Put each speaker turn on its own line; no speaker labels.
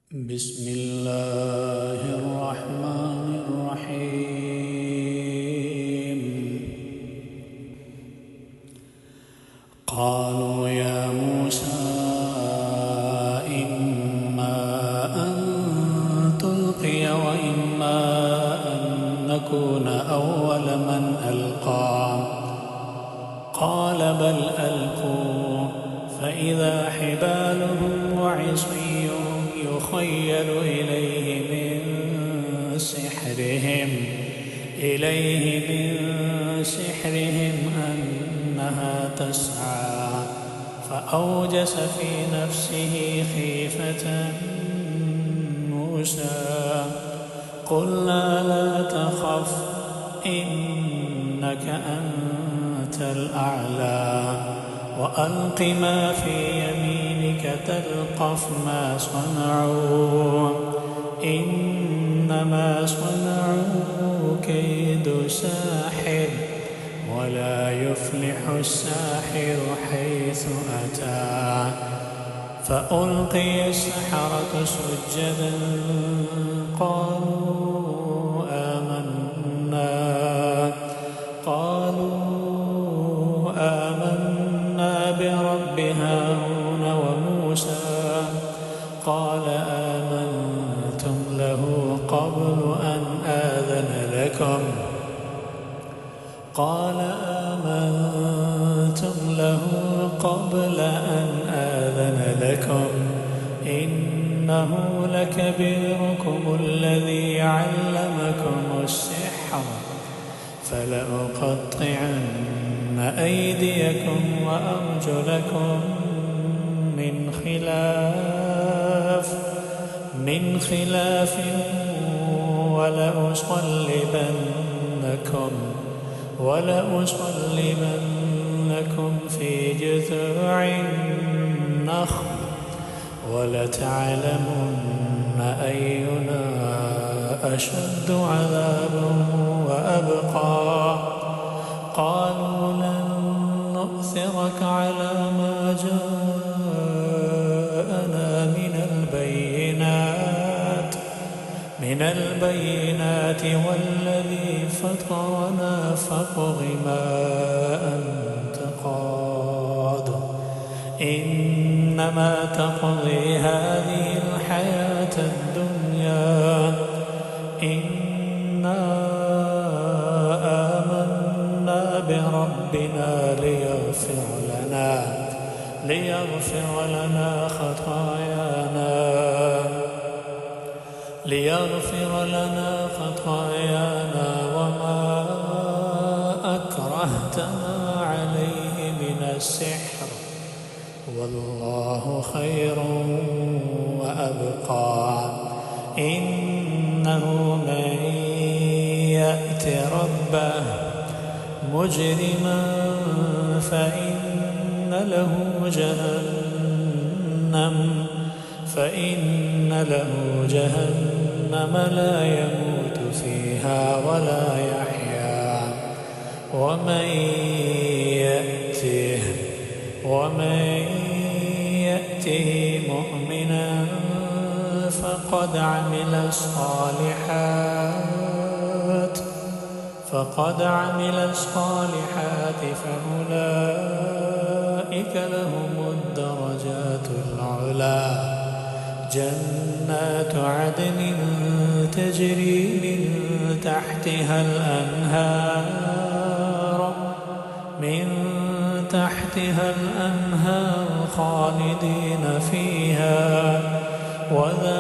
بسم الله الرحمن الرحيم. قالوا يا موسى إما أن تلقي وإما أن نكون أول من ألقى قال بل ألقوا فإذا حبالهم وعصيهم يخيل إليه من سحرهم أنها تسعى فأوجس في نفسه خيفة موسى قلنا لا تخف إنك أنت الأعلى وألق ما في يمينك تلقف ما صنعوا إنما صنعوا كيد ساحر ولا يفلح الساحر حيث أتى فألقي السحرة سجدا قالوا آمنا برب هارون وموسى قال آمنتم له قبل أن آذن لكم إنه لكبيركم الذي علمكم السحر فلأقطعن أيديكم وأرجلكم من خلاف ولأصلبنكم في جذوع النخل ولتعلمن أينا أشد عذابا وأبقى قالوا لن نؤثرك على ما جاءنا من البينات والذي فطرنا فاقض ما أنت قاض إنما تقضي هذه الحياة الدنيا إنا آمنا بربنا ليغفر لنا خطايانا وما أكرهتنا عليه من السحر والله خير وأبقى إنه من يأت ربه مجرما فإن له جهنم لا يموت فيها ولا يحيا ومن يأته مؤمنا فقد عمل الصالحات فأولئك لهم الدرجات العلى جنات عدن تجري من تحتها الأنهار خالدين فيها وذلك